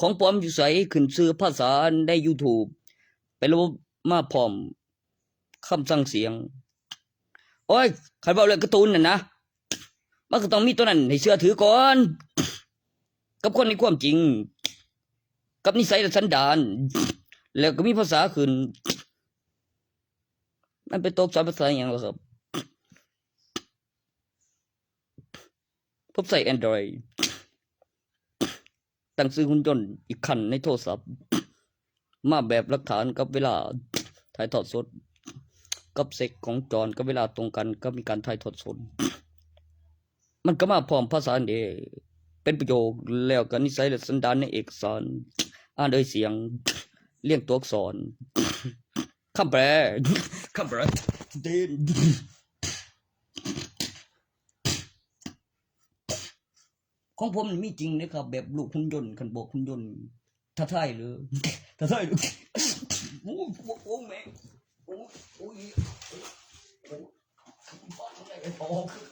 ของปลอมอยู่ไสขึ้นชื่อภาษาใน YouTube ไประบบมาพร้อมคำสั่งเสียงโอ้ยคันเว้าเรื่องการ์ตูนนั่นนะมันก็ต้องมีตัวนั้นให้เชื่อถือก่อนกับคนในความจริงกับนิสัยและสันดานแล้วก็มีภาษาขึ้นมันเป็นตกสอนภาษาหยังล่ะครับผมใช้ Android ตั้งซื้อหุ่นยนต์อีกคันในโทรศัพท์มาแบบหลักฐานกับเวลาถ่ายทอดสดกับเซ็กของจรกับเวลาตรงกันก็มีการถ่ายทอดสดมันก็มาพร้อมภาษาอันเดเป็นประโยคแล้วก็นิสัยและสันดานในเอกสารอ่านโดยเสียงเรียงตัวอักษรคำแปลเด่นของผมมีจริงนะครับแบบลูกหุ่นยนต์คันบอกหุ่นยนต์ท้าทายหรือโอ้แม่โอ้ยบ้านไหนพอคือ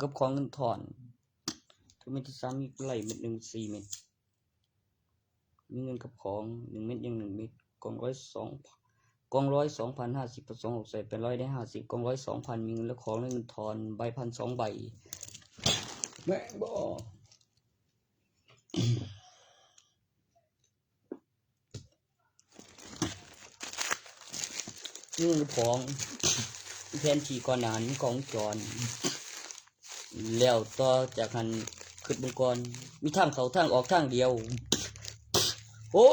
กับของเงินถอนทุกเม็ดที่3มีไหลเม็ด1 4เม็ดมีเงินกับของ1เม็ดยัง1เม็ดกอง100 กอง100 2,050 ประสงค์6ใส่เป็น100ได้50กอง100 2,000มีเงินและของและเงินถอนใบพัน2ใบแม่บ่นี่ของแผนที่ก่อนหน้านี้ของจรแล้วต่อจากนั้นขึ้นบนก่อนมีทางเข้าทางออกทางเดียวโอ้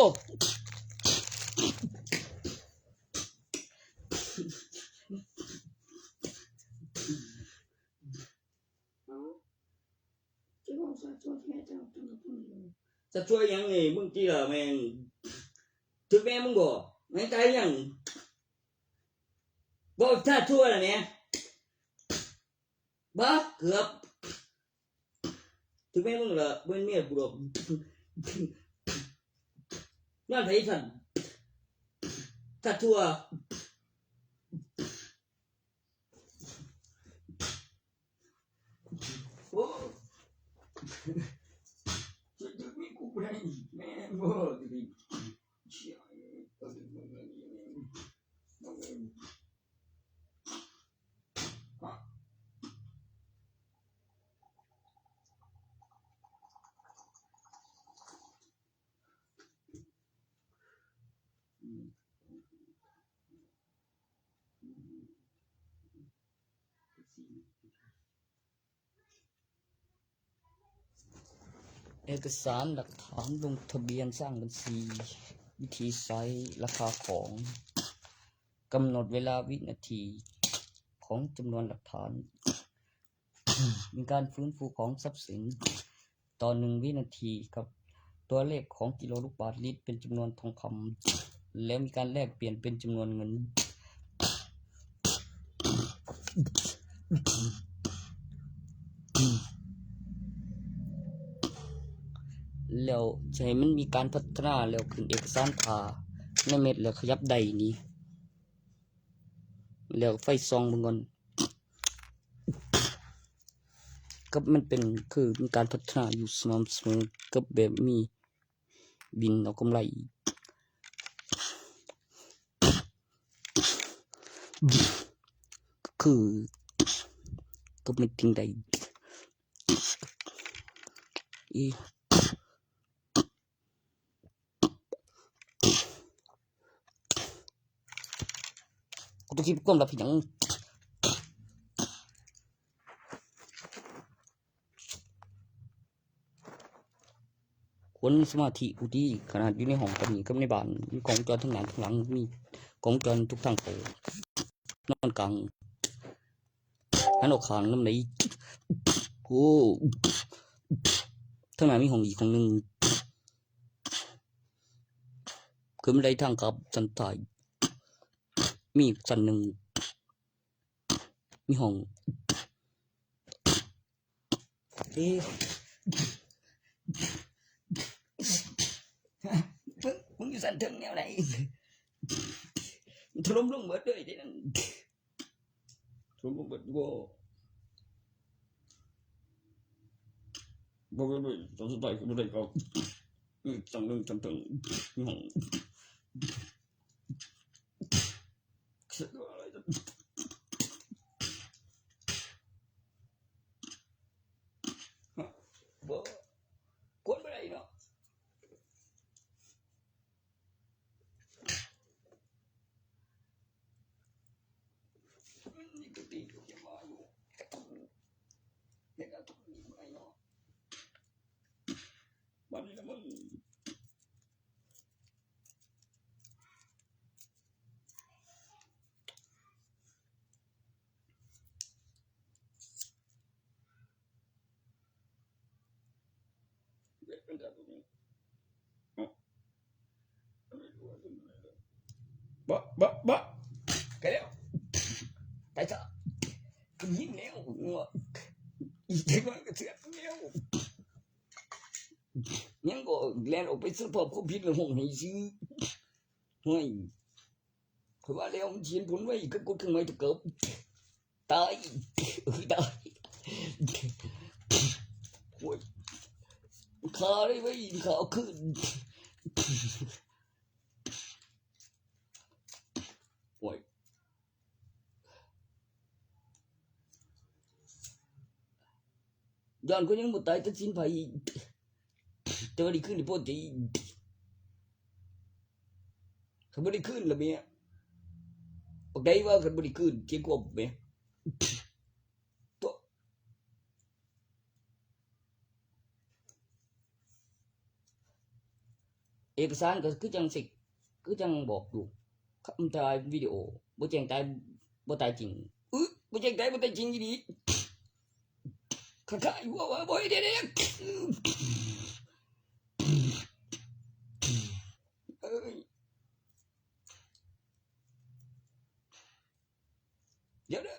จะช่วยยังนี่มึงจีล่ะแม่งถึงแม่มึงบ่แม่งใจยังบ่ถ้าช่วยล่ะเนี่ยบ่เกือบถึงแม่มึงล่ะบ่เมียกูดอกนั่นไผสั่นถ้าชั่วโอ้จะมีกูบ่ได้แม่บ่ดิเชี่ยเอกสารหลักฐานลงทะเบียนสร้างบัญชีวิธีใช้ราคาของกำหนดเวลาวินาทีของจำนวนหลักฐาน มีการฟื้นฟูของทรัพย์สินต่อ1วินาทีกับตัวเลขของกิโลลูกบาศก์ลิตรเป็นจำนวนทองคำแล้วมีการแลกเปลี่ยนเป็นจำนวนเงินแล้วจะให้มันมีการพัฒนาแล้วขึ้นเอกสารผ่าในเม็ดแล้วขยับได้นี่แล้วไฟส่องเบิ่งก่อนกับมันเป็นคือมีการพัฒนาอยู่สม่ำเสมอกับแบบมีบินเอากำไร คือก็ไม่ทิ้งใดอีกูต้องคิดก้มรับผิดอย่างคนสมาธิอุดีขนาดอยู่ในห้องก็มีกับในบ้านมีกล้องวงจรทั้งหน้าทั้งหลังมีกล้องวงจรทุกทางโผล่นอนกลางหันออกข้างน้ำไหนโอ้ทั้งหน้ามีห้องอีกห้องหนึ่งคือไม่ได้ทางกับสันใต้มีอีกสันหนึ่งมีห้องเอ๊ะมึงอยู่สันถึงแนวไหนถล่มลงหมดเลยที่นั่นถล่มลงหมดบ่เลยตอนสุดท้ายก็ไม่ได้เขาสังเรื่องสันถึงมีห้องอะไรบ่คนไม่ได้เนาะนี่ก็ตีก็จะมาอยู่เห็นอะไรทุกอย่างไม่เนาะบ้านนี้นะมึงเด็กเป็นแบบนี้บะแกแล้วไปซะก็ยิงแล้วอีกเด็กมันก็เสียแล้วยังก็แล่นออกไปซื้อพอเขาพิษแล้วห้องให้ซื้อเฮ้ยคือว่าแล้วมันเขียนผลไว้ก็กดเครื่องหมายตะเกิบตายตายโอ้ยขาได้ไว้ขาขึ้นโอ้ยย้อนก็ยังบ่ตายตัดสินไผแต่ว่าดีขึ้นในพอดีเขาไม่ได้ขึ้นละเมียปกติว่าเขาไม่ได้ขึ้นเทียงกบเมียตัวเอกสารก็คือจังสิคือจังบอกอยู่คำถ่ายวิดีโอบ่แจ้งตายบ่ตายจริงบ่แจ้งตายบ่ตายจริงอีหลีข้าอยู่ว่าบ่ให้เด็กเอ้ยเดี๋ยวเด้อ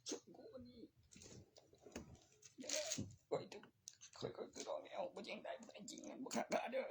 ชุดกูนี่โอ้ยค่อยๆคือตอนนี้เอาบ่แจ้งตายบ่ตายจริงบ่ฆ่าเด้อ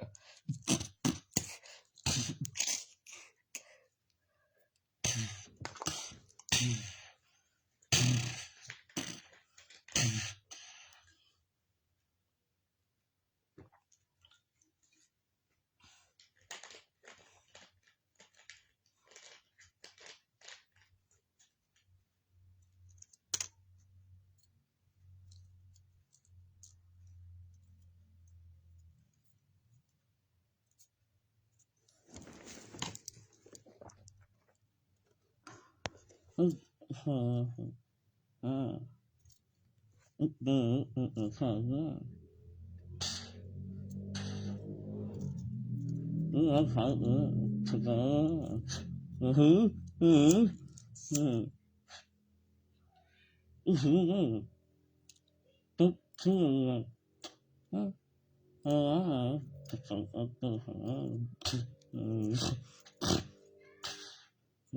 อืมอืมอืมอืมอืมอืมอืมอืมอืมอืมอืมอืมอืม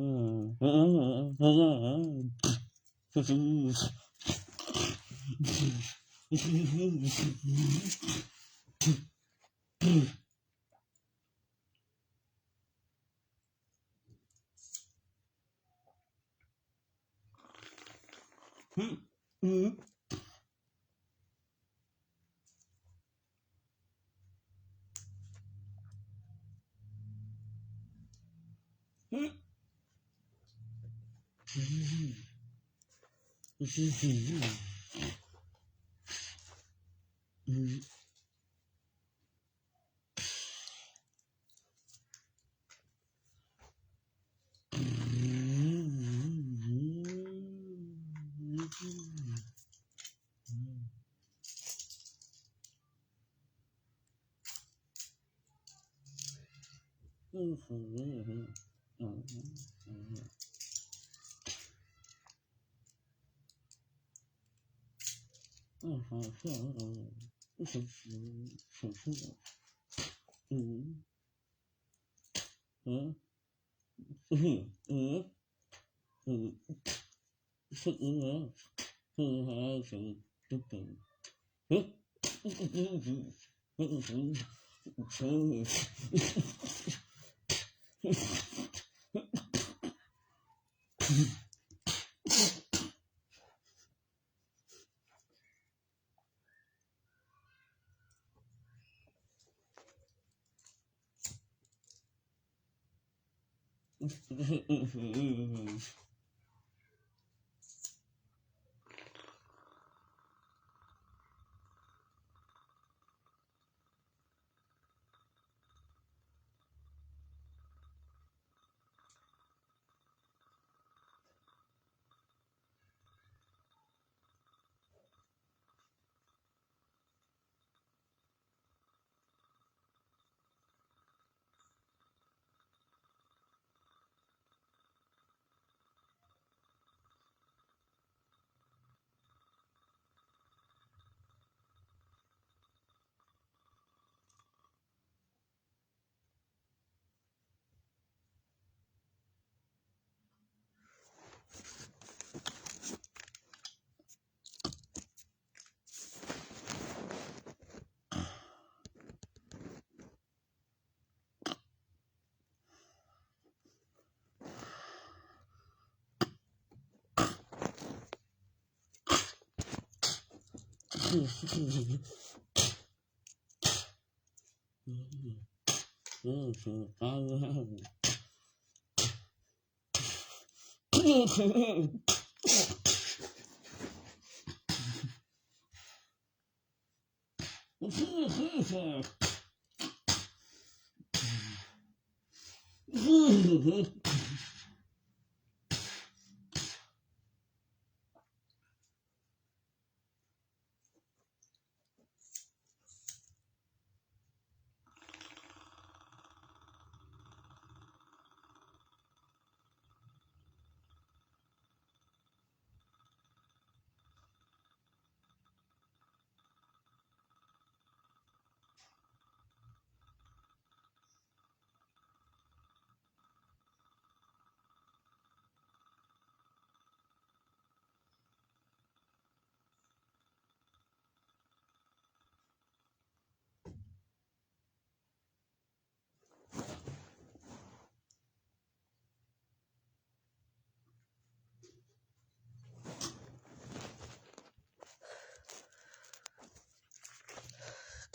Mhm. Mhm.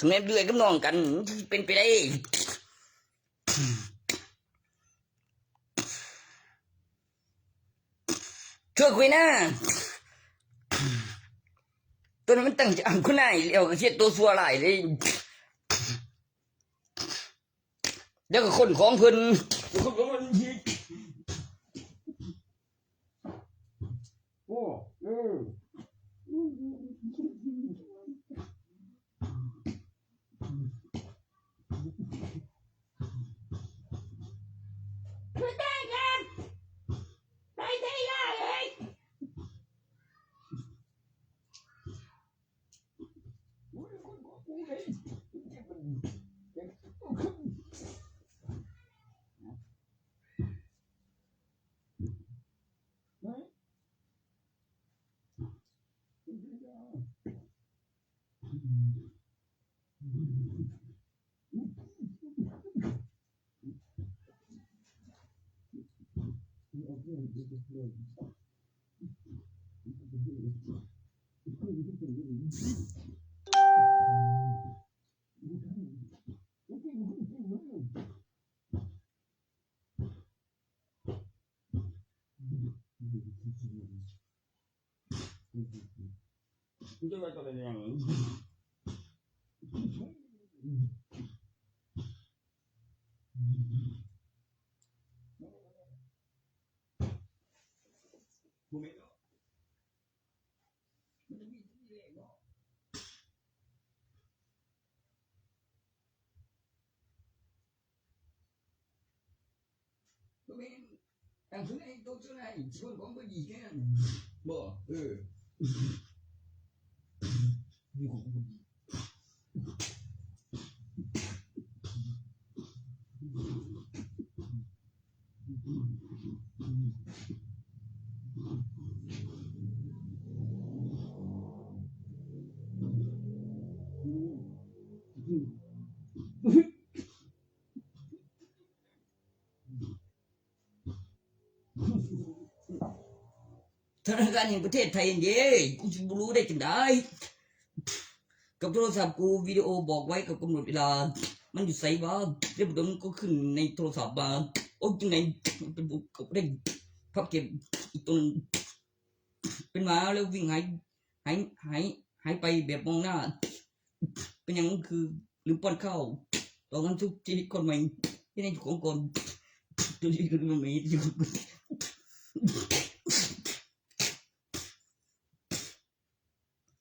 ถึงแม้เดือยกับน้องกันเป็นไปได้ช่วยคุยนะตัวนั้นมันตั้งใจคุณนายแล้วก็เฮ็ดตัวซัวหลายเลยเดี๋ยวก็คนของเพิ่นคนของมันโอ้ จะไปตัวอะไรอย่างกูไม่รู้กูไม่แต่คุณไอ้ตัวเจ้าไหนชวนผมก็ดีแค่นั้นบ่ธนาคารแห่งประเทศไทยเย่กูจะรู้ได้จังได้กับโทรศัพท์กูวิดีโอบอกไว้กับกำหนดเวลามันอยู่ไสบ้างเรียบร้อยก็ขึ้นในโทรศัพท์มาโอ้ยยังไงเป็นบุกกับเร่งพับเก็บอีกตัวนึงเป็นหมาแล้ววิ่งหายหายไปแบบมองหน้าเป็นอย่างนั้นคือลืมป้อนข้าวตอนนั้นทุกชีวิตคนใหม่ที่ในของก่อนตัวชีวิตคนใหม่ที่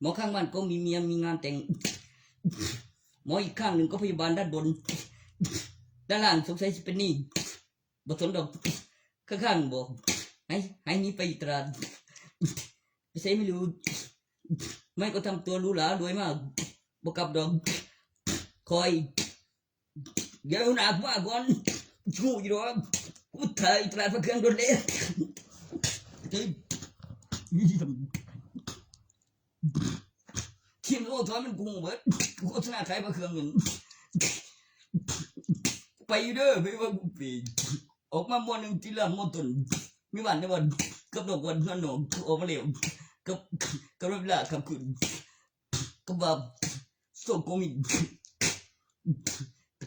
หมอข้างบ้านก็มีเมียมีงานแต่งหมออีกข้างหนึ่งก็พยาบาลด้านบนด้านล่างสงสัยจะเป็นนี่บทสนดอกข้างๆบอกให้นี้ไปตราดไม่ใช่ไม่รู้ไม่ก็ทำตัวรู้หลารวยมากบอกกับดอกคอยเดี๋ยวหนักมากก่อนชูอยู่หรอกกูถ่ายตราดพระเครื่องโดนเละทีมโอ้ทอนมันกุ้งเบิดกูชนะใครมาเครื่องเงินไปเด้อไปว่ากูปีออกมามอนึงทีละมอตุนมีวันในวันกับดอกวันนั่นหนอออกมาเร็วกับเวลาขับขึ้นกับแบบโซโกมิน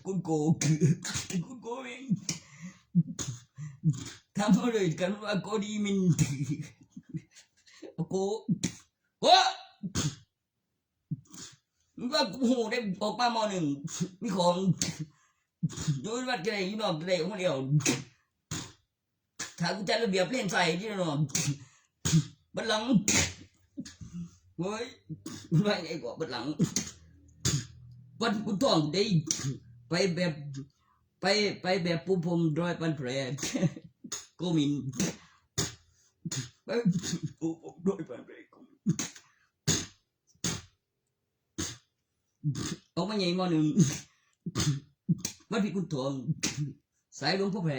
กุนโกเองทำอะไรกันว่าโกดีมินโกว่าว่ากูโหได้ออกมามอหนึ่งมีของโดยวัดกันไหนยี่นอกกันไหนคนเดียวถ้ากูจัดระเบียบเล่นใส่ที่นอนบัดหลังเฮ้ยไม่ไอ้กว่าบัดหลังวัดกูต้องได้ไปแบบไปแบบปูพรมดอยปันแผลกูมินไปปูพรมดอยปันแผลออกมาใหญ่มอหนึ่งวัดพี่กุณทองสายหลวงพ่อแผล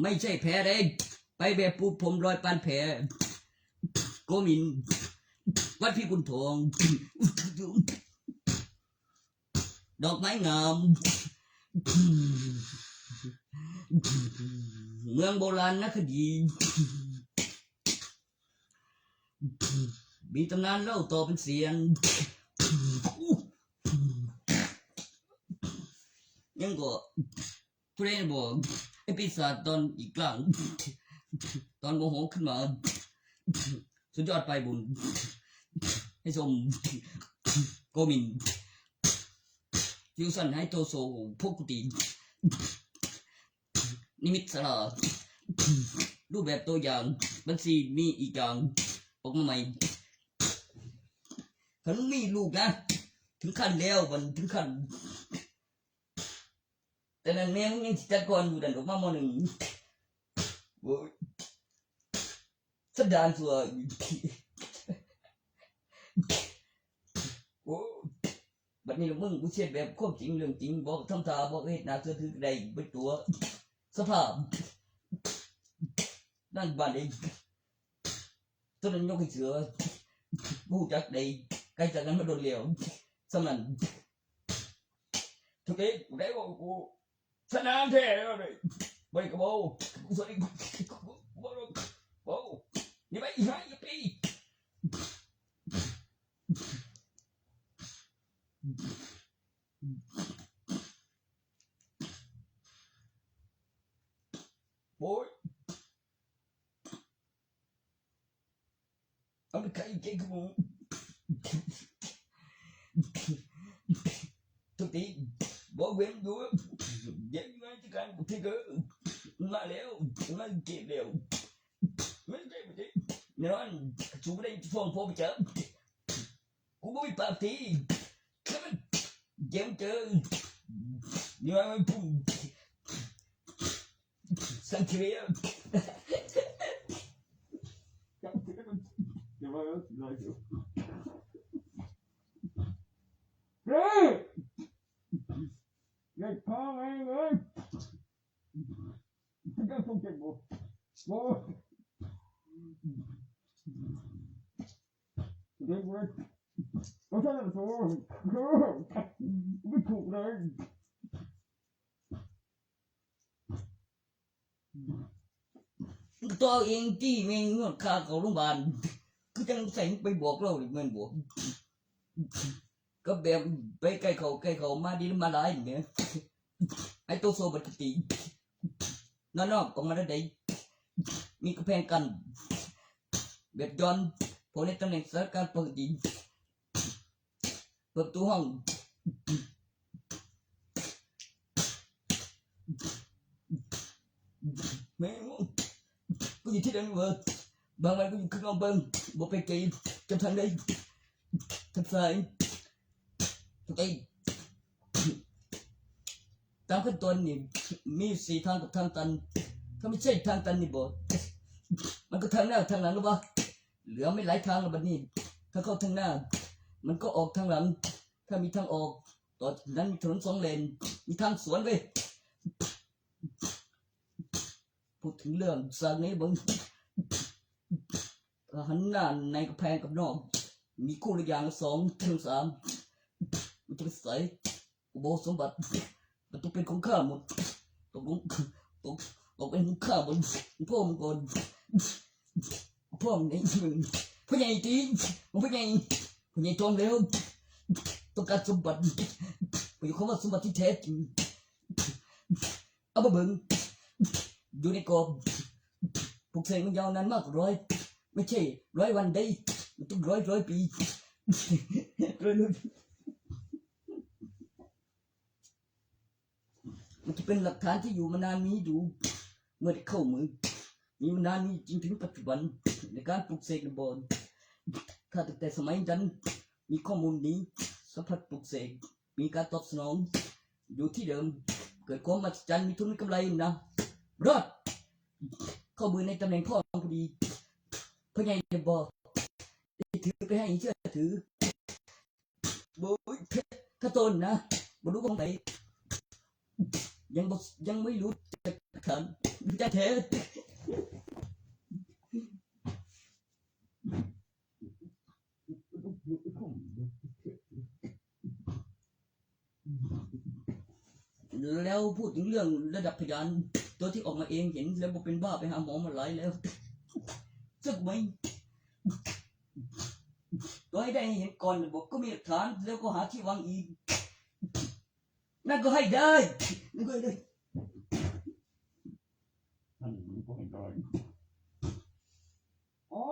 ไม่ใช่แผลเด็กไปแบบปูผมรอยปานแผลโกมินวัดพี่กุณทองดอกไม้งามเมืองโบราณนักคดีมีตำนานเล่าต่อเป็นเสียงยังก็เพลงบอกไอ้ปีศาจตอนอีกกลางตอนโมโหขึ้นมาสุดยอดไปบุญให้ชมโกมินฟิวสันให้โตโซพวกกุฏินิมิตสลารูปแบบตัวอย่างบัญชีมีอีกอย่างออกมาใหม่ถ้ามีลูกนะถึงขั้นแล้วมันถึงขั้นแต่นั้นแม่มึงยังจัดก่อนอยู่ดันออกมาหนึ่งสันดานสัวโอ้บัดนี้มึงกูเชื่อแบบความจริงเรื่องจริงบอกทำตาบอกเหตุนาเชื่อถือใดเป็นตัวสภาพนั่นบ้านเองตอนนั้นยกให้เสือบูจักใดใกล้จากนั้นมาโดนเหลวสมันทุกทีกูได้บอกกูสนามแท้เลยไปกับโบกูสวัสดีโบนี่ไปอีกอีกปีโบเอาไปใครเก่งกู ติบอกเว้นอยู่เด็กน้อยที่การที่เกิดมาแล้วมาเก็บแล้วไม่ได้ไม่ได้เนี่ยนั่นชูไม่ได้ฟ้องพ่อไปเจอกูไม่ปากทีแค่มันเจ็บเจอเนี่ยมันพุ่งสังเกตจำที่มันเดี๋ยวว่าเราอยู่เฮ้ยเด็กพ่อไงเว้ยจะส่งเก็บบ่โว้เด็กเว้ยไม่ใช่แบบโซ่ไม่ถูกเลยตัวเองที่เองเงื่อนค่าเขาโรงพยาบาลคือจังใส่ไปบอกเราเงินบวกก็แบบไปใกล้เขามาดีมาหลายเนี่ยไอ้ตัวโซ่บัตรตีนั่นนอกก็มาได้มีกระแพงกันแบบย้อนพอในตำแหน่งสถานการณ์ปกติเปิดตู้ห้องแม่งกูอยู่ที่เดิมเวอร์บางวันกูอยู่ข้างนอกเบิ้งบอกไปเกยจำทางได้ทางซ้ายทางใต้ตามขั้นตอนนี่มี4 ทางกับทางตันถ้าไม่ใช่ทางตันนี่บอกมันก็ทางหน้าทางหลังหรือเปล่าเหลือไม่หลายทางแล้วบัดนี้ถ้าเข้าทางหน้ามันก็ออกทางหลังถ้ามีทางออกต่อนั้นมีถนน2 เลนมีทางสวนเว้ยพูดถึงเรื่องสร้างนี้บังหันหน้าในกระแพงกับนอกมีคู่ละอย่าง2 ถึง 3มันจะไปใส่อุโบสถสมบัติมันต้องเป็นของข้าหมดตกลงตกเป็นของข้าหมดพ่อมึงก่อนพ่อมึงไอ้มึงพ่อใหญ่ตีพ่อใหญ่จองแล้วต้องการสมบัติไปอยู่คำว่าสมบัติที่แท้จริงเอามาเบิ่งอยู่ในกรอบปลูกเสกมันยาวนานมากไม่ใช่100 วันได้มันต้องร้อยปีมันจะเป็นหลักฐานที่อยู่มานานมีดูเมื่อได้เข้ามือมีมานานมีจริงถึงปัจจุบันในการปลูกเสกในบ่อถ้าตั้งแต่สมัยนั้นมีข้อมูลนี้สัมผัสปลูกเสกมีการตอบสนองอยู่ที่เดิมเกิดความมหัศจรรย์มีทุนมีกำไรนะรอดเข้ามือในตำแหน่งพ่อพอดีพ่อใหญ่บอกถือไปให้เชื่อถือโบยถ้าตนนะบรรลุของไหนยังไม่รู้จะขันจะแท้แล้วพูดถึงเรื่องระดับพยานตัวที่ออกมาเองเห็นแล้วบอกเป็นบ้าไปหาหมอมาหลายแล้วสึกไหมตัวให้ได้เห็นก่อนบอกก็มีหลักฐานแล้วก็หาที่วางอีกนั่นก็ให้ได้นั่นก็ให้ได้ท่านก็ให้ได้อ๋อ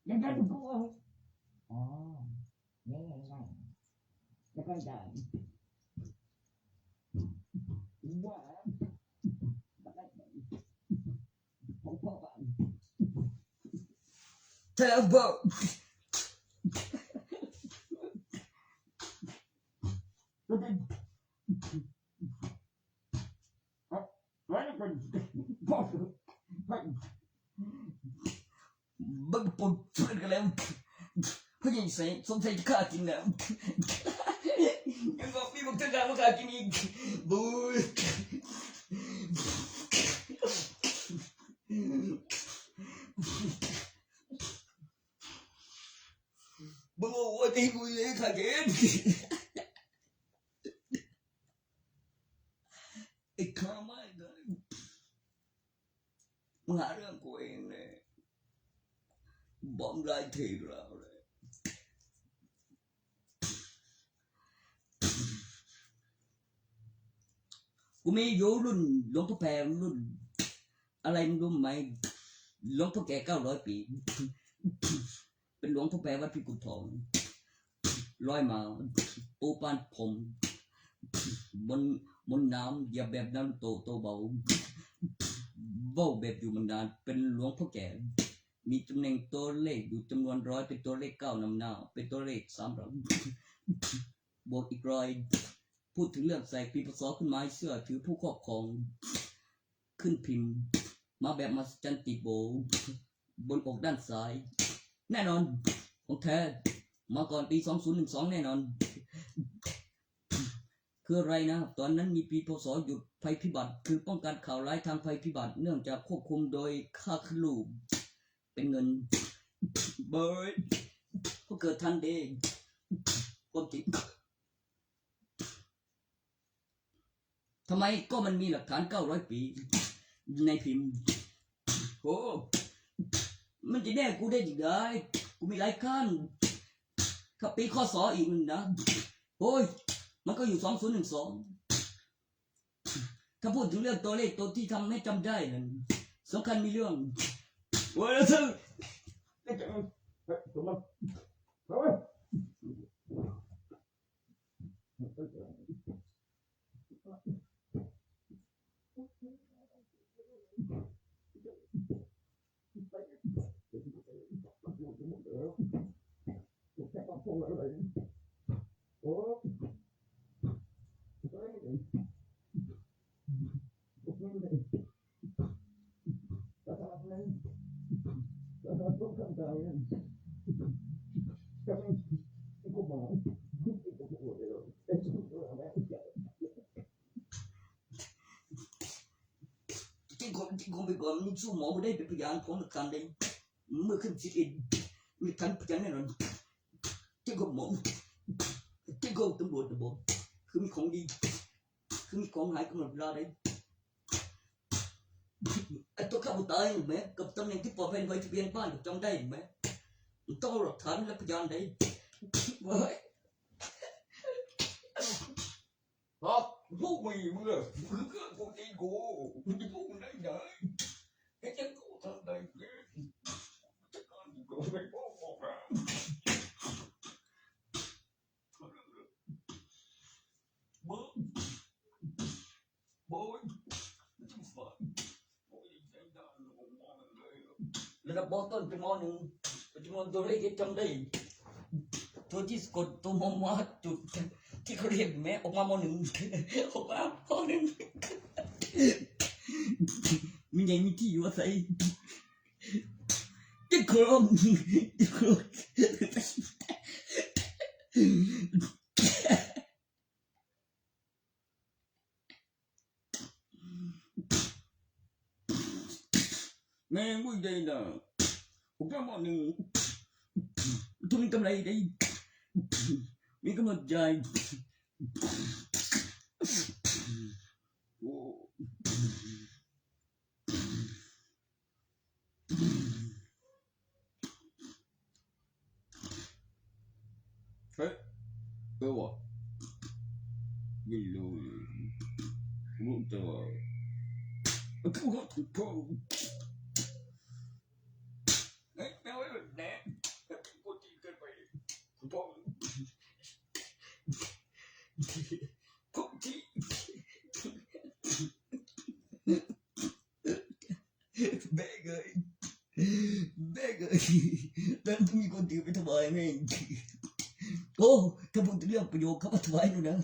ยังได้ถูกต้องอ๋อเนี่ยง่ายแล้วก็ได้ว่าของพ่อบ้านเธอบอกบังปุ่นช่วยกันแล้วผู้หญิงใส่สงสัยจะฆ่ากินแล้วยังบอกพี่บอกจะฆ่ามาฆ่ากินอีกบูยบังว่าที่กูยังฆ่ากินไอ้ข้าไม่ได้มึงหาเรื่องกูเองเลยบอมไรทีเราเลยกูมีอยู่รุ่นหลวงพ่อแพงรุ่นอะไรมึงรู้ไหมหลวงพ่อแก่900 ปี เป็นหลวงพ่อแปรวัดพิกุลทองร้อยมาโตปานผมบนน้ำเหยียบแบบน้ำโตเบาเว้าแบบอยู่มันนานเป็นหลวงพ่อแก่มีตำแหน่งตัวเลขอยู่จำนวน100เป็นตัวเลข9นำหน้าเป็นตัวเลข3หลังบวกอีก100พูดถึงเรื่องใส่ปีพศขึ้นไม้เสื้อถือผู้ครอบครองขึ้นพิมพ์มาแบบมหัศจรรย์ติดโบบนอกด้านซ้ายแน่นอนของแท้มาก่อนปี2012แน่นอนคืออะไรนะตอนนั้นมีปีพศหยุดภัยพิบัติคือป้องกันข่าวร้ายทางภัยพิบัติเนื่องจากควบคุมโดยค่าขึ้นรูปเป็นเงินเบิร์ดก็เกิดทันเดย์ความจริงทำไมก็มันมีหลักฐาน900ปีในพิมพ์โอ้มันจะแน่กูได้อีกได้กูมีหลายขั้นถ้าปีข้อสออีกนึงนะโอ้ยมันก็อยู่2012ถ้าพูดถึงเรื่องตัวเลขตัวที่ทำให้จำได้นั่นสำคัญมีเรื่องโอ้ยแล้วซึ่งจริงคงไปก่อนมันสู้หมอบ่ได้เป็นพยานของหลักฐานได้เมื่อขึ้น11มีทันพยานแน่นอนจริงก็หมอจริงก็ตำรวจนะบอกคือมีของดีคือมีของหายกำหนดเวลาได้ไอ้ตัวข้าผู้ตายเห็นไหมกับตำแหน่งที่ปลอดภัยไว้ทะเบียนบ้านจำได้เห็นไหมต้องหลักฐานและพยานได้เว้ยครับพวกมึงมึงเหรอมึงก็กูตีกูมึงจะพูดได้ไงไอ้เจ้ากูทำได้ไงจะการกูไม่พูดออกมาระดับบอต้นเป็นม.1เป็นจำนวนตัวเลขที่จำได้ตัวที่สะกดตัวมอจุดที่เขาเรียกแม่ออกมาม.1ออกมาป.1มีไงมีที่อยู่อาศัยจะโครมแม่งุ้ยใจนะผมก็ม.1ทุนกำไรได้มีกำหนดใจโอ้เฮ้ยวะไม่รู้รู้แต่ว่ากูก็ถูกพ่อไม่เอาไว้แบบแน่กูจีเกินไปคุณพ่อกูจีแบกเลยแต่มีคนถือไปถวายแม่งโอ้ถ้าพูดเรื่องประโยคเขามาถวายนู่นนะ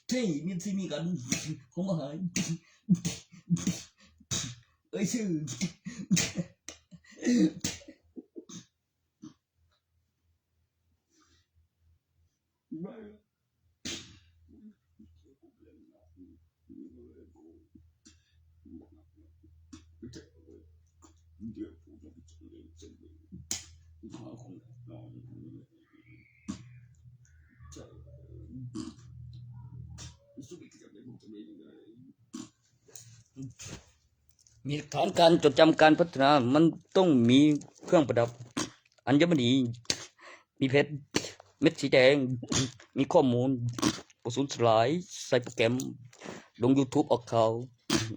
เท่มีสิมีกันของมหาชื่อมีหลักฐานการจดจำการพัฒนามันต้องมีเครื่องประดับอัญมณีมีเพชรเม็ดสีแดงมีข้อมูลประสูญสลายใส่โปรแกรมลง YouTube ออกข่าว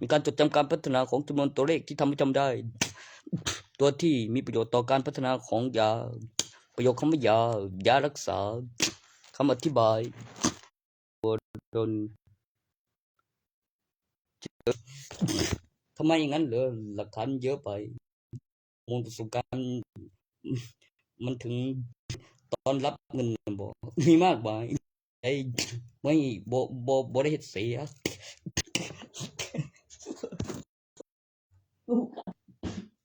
มีการจดจำการพัฒนาของจำนวนตัวเลขที่ทำให้จำได้ตัวที่มีประโยชน์ต่อการพัฒนาของยา ประโยคคำว่ายารักษาคำอธิบายโดนทำไมอย่างนั้นเหรอหลักฐานเยอะไปมูลประสบการณ์มันถึงตอนรับเงินน่ะบ่มีมากมายไอ้ไม่บ่ได้เฮ็ดเสีย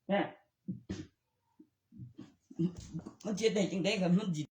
แม่มันสิเฮ็ดได้จั่งใดครับมันสิ